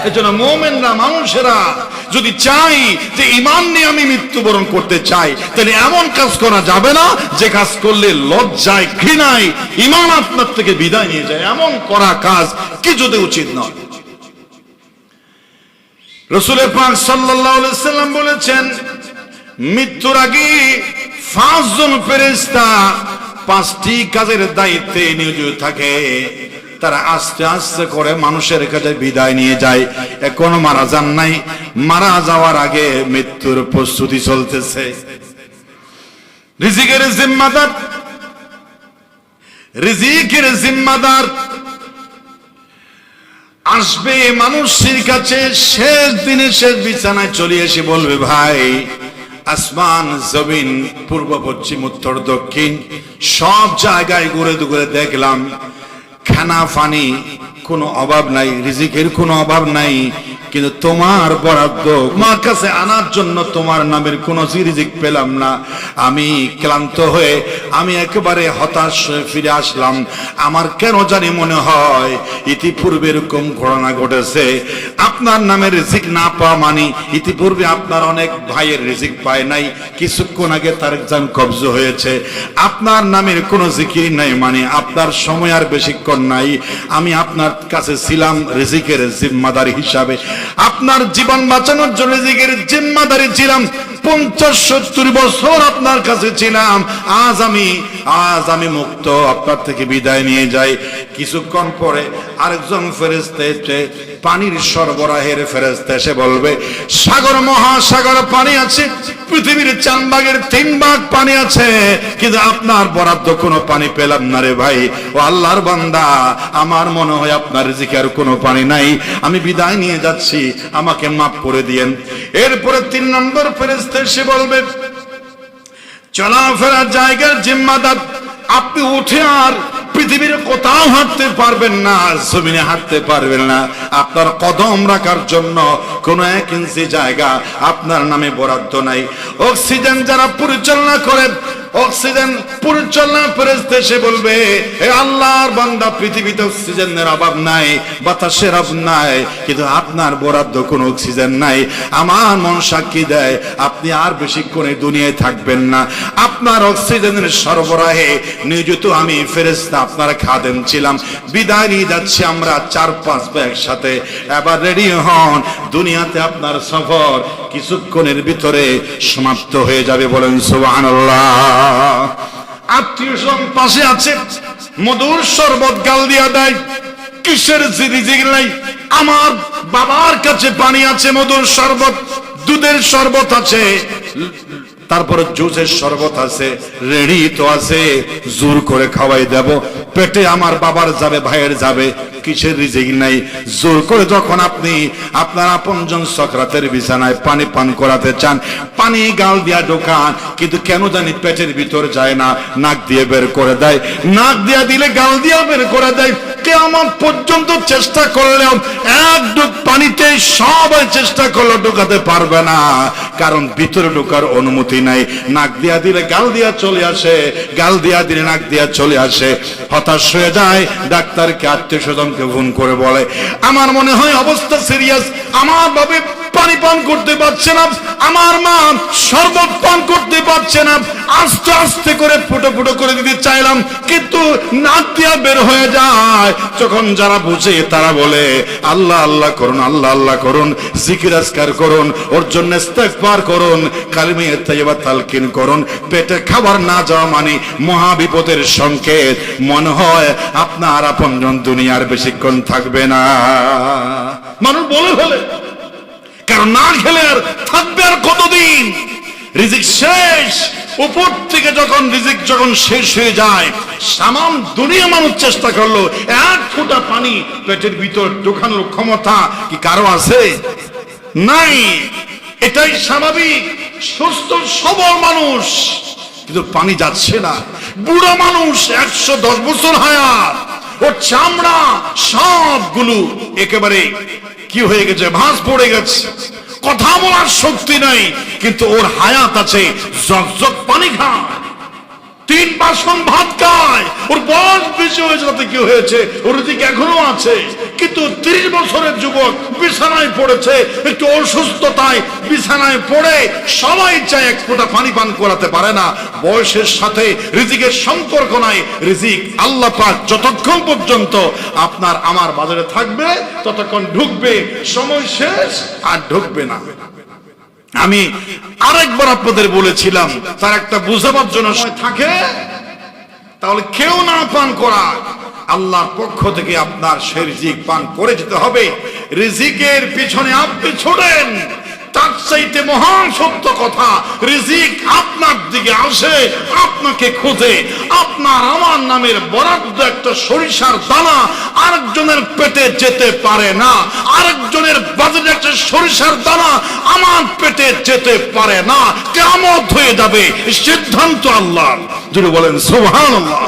এজন্য মুমিনরা, মানুষেরা যদি চাই যে ঈমান নিয়ে আমি মৃত্যুবরণ করতে চাই, তাহলে এমন কাজ করা যাবে না যে কাজ করলে লজ্জায়, ঘৃণায় ঈমান আপনার থেকে বিদায় নিয়ে যায়। এমন করা কাজ কিছুতে উচিত নয়। রাসূল পাক সাল্লাল্লাহু আলাইহি সাল্লাম বলেছেন, মৃত্যুর আগে 5 জন ফেরেশতা 5টি কাজের দায়িত্বে নিয়োজিত থাকে। তারা আস্তে আস্তে করে মানুষের কাছে বিদায় নিয়ে যায়। এখনো মারা যান নাই, মারা যাওয়ার আগে মৃত্যুর প্রস্তুতি চলতেছে। রিজিকের জিম্মাদার, রিজিকের জিম্মাদার আসবে মানুষের কাছে শেষ দিনে, শেষ বিছানায় চলে এসে বলবে, ভাই আসমান জমিন পূর্ব পশ্চিম উত্তর দক্ষিণ সব জায়গায় ঘুরে ঘুরে দেখলাম, খানা পানি কোনো অভাব নাই, রিজিকের কোনো অভাব নাই, কিন্তু তোমার বরাদ্দ তোমার কাছে আনার জন্য তোমার নামের কোনো রিজিক পেলাম না। আমি ক্লান্ত হয়ে, আমি একেবারে হতাশ হয়ে ফিরে আসলাম। আমার কেন জানি মনে হয় ইতিপূর্বে এরকম ঘটনা ঘটেছে। আপনার নামের রিজিক না পাওয়া মানে ইতিপূর্বে আপনার অনেক ভাইয়ের রিজিক পায় নাই, কিছুক্ষণ আগে তার জান কবজ হয়েছে। আপনার নামের কোনো জিকির নাই মানে আপনার সময় আর বেশিক্ষণ নাই। আমি আপনার কাছে ছিলাম রিজিকের জিম্মাদার হিসাবে, আপনার জীবন বাঁচানোর জন্য রিজিকের জিম্মাদারি ছিলাম। 50-70 বছর আপনার কাছে ছিলাম। আজ আমি মুক্ত, আপনার থেকে বিদায় নিয়ে যাই। কিছুক্ষণ পরে আরেকজন ফেরেশতা এসে, পানির সরবরাহের ফেরেশতা এসে বলবে, সাগর মহাসাগর পানি আছে, পৃথিবীর 4 ভাগের 3 ভাগ পানি আছে, কিন্তু আপনার বরাদ্দ কোনো পানি পেলাম না রে ভাই। ও আল্লাহর বান্দা, আমার মনে হয় আপনার রিজিকে আর কোনো পানি নাই, আমি বিদায় নিয়ে যাচ্ছি, আমাকে মাফ করে দিয়েন। এরপরে 3 নম্বর ফেরেশতা এসে বলবে, চলাফেরার জায়গার জিম্মাদার আপনি উঠে আর পৃথিবীর কোথাও হাঁটতে পারবেন না, জমিনে হাঁটতে পারবেন না। আপনার কদম রাখার জন্য কোন 1 ইঞ্চি জায়গা আপনার নামে বরাদ্দ নাই। অক্সিজেন যারা পরিচালনা করেন, অক্সিজেন পরিচালনা ফেরেশতা এসে বলবে, হে আল্লাহর বান্দা, পৃথিবীতে অক্সিজেনের অভাব নাই, বাতাসের অভাব নাই, কিন্তু আপনার বরাদ্দ কোনো অক্সিজেন নাই। আমার মন সাক্ষী দেয় আপনি আর বেশিক্ষণ এই দুনিয়ায় থাকবেন না। আপনার অক্সিজেনের সরবরাহে নিয়োজিত আমি ফেরেশতা, আপনার খাদেম ছিলাম। বিদায় নিয়ে যাচ্ছি আমরা 4-5 ভাই একসাথে। এবার রেডি হন, দুনিয়াতে আপনার সফর কিছুক্ষণের ভিতরে সমাপ্ত হয়ে যাবে। বলেন সুবহানাল্লাহ। আত্মীয় স্বজন পাশে আছে, মধুর শরবত গাল দিয়া দেয়, কিসের রিজিক নাই। আমার বাবার কাছে পানি আছে, মধুর শরবত, দুধের শরবত আছে, তারপরে জুসের শরবত আছে, রেডি তো আছে, জোর করে খাওয়াই দেব। পেটে আমার বাবার যাবে, ভাইয়ের যাবে, কিসের রিজিক নাই। জোর করে যখন আপনি আপনার আপনজন সকরাতের বিছানায় পানি পান করাতে চান, পানি গাল দিয়া ঢোকান, কিন্তু কেন জানি পেটের ভিতর যায় না, নাক দিয়ে বের করে দেয়। নাক দিয়া দিলে গাল দিয়া বের করে দেয়। কিয়ামত পর্যন্ত চেষ্টা করলেও এক ঢোক পানিতে সবাই চেষ্টা করলেও ঢোকাতে পারবে না, কারণ ভিতরে ঢোকার অনুমতি নাই। নাক দিয়া দিলে গাল দিয়া চলে আসে, গাল দিয়া দিলে নাক দিয়া চলে আসে। হতাশ হয়ে যায়, ডাক্তারকে আত্মীয় স্বজনকে ফোন করে বলে, আমার মনে হয় অবস্থা সিরিয়াস, আমার বাবা পানি পান করতে পারছে না, আমার মা শরবত পান করতে পারছে না। আস্তে আস্তে করে ফুটো ফুটো করে দিতে চাইলাম, কিন্তু নাক দিয়া বের হয়ে যায়। যখন যারা বুঝে তারা বলে, আল্লাহ আল্লাহ করুন, আল্লাহ আল্লাহ করুন, জিকির আজকার করুন, ওর জন্য ইস্তেগফার করুন, কালিমে তাইয়্যিবা তালকিন করুন। পেটে খাবার না যাওয়া মানে মহা বিপদের সংকেত। মনে হয় আপনার আপনজন দুনিয়ার বেশিক্ষণ থাকবে না। মানুষ বলে ফেলে, কারণ না খেলে আর থাকবে আর কতদিন? রিজিক শেষ। উপর থেকে যখন রিজিক যখন শেষ হয়ে যায়, সামাম দুনিয়া মানুষ চেষ্টা করলো, 1 ফোঁটা পানি পেটের ভিতর ঢোকানোর ক্ষমতা কি কারো আছে? নাই। এটাই স্বাভাবিক। সুস্থ সবল মানুষ, কিন্তু পানি যাচ্ছে না। বুড়ো মানুষ 110 বছর হায়াত, ওর চামড়া সবগুলো একেবারে কি হয়ে গেছে, ভাঁজ পড়ে গেছে, কথা বলার শক্তি নাই, কিন্তু ওর হায়াত আছে, জগজগ পানি খায়। 3 বাসন ভাত খায়, ওর বয়স বেশি হয়েছে, তাতে কি হয়েছে, ওর রিজিক এখনো আছে। কিন্তু 30 বছরের যুবক বিছানায় পড়েছে, একটু অসুস্থতায় বিছানায় পড়ে, সবাই চায় এক ফোঁটা পানি পান করাতে পারে না। বয়সের সাথে রিজিকের সম্পর্ক নাই। রিজিক আল্লাহ পাক যতক্ষণ পর্যন্ত আপনার আমার বাজারে থাকবে ততক্ষণ ঢুকবে, সময় শেষ আর ঢুকবে না। আমি আরেকবার আপনাদের বলেছিলাম, তার একটা বুঝাবার জন্য থাকে, তাহলে কেউ না পান করা, আল্লাহর পক্ষ থেকে আপনার সে রিজিক পান করে যেতে হবে। রিজিকের পিছনে আপনি ছোড়েন, তার চাইতে মহান সত্য কথা, রিজিক আপনার দিকে আসে, আপনাকে খোঁজে। আপনার আমার নামের বরাদ্দ একটা সরিষার দানা আরেকজনের পেটে যেতে পারে না, আরেকজনের বাজারে একটা সরিষার দানা আমার পেটে যেতে পারে না। কিয়ামত হয়ে যাবে, সিদ্ধান্ত আল্লাহর। যদি বলেন সুবহানাল্লাহ।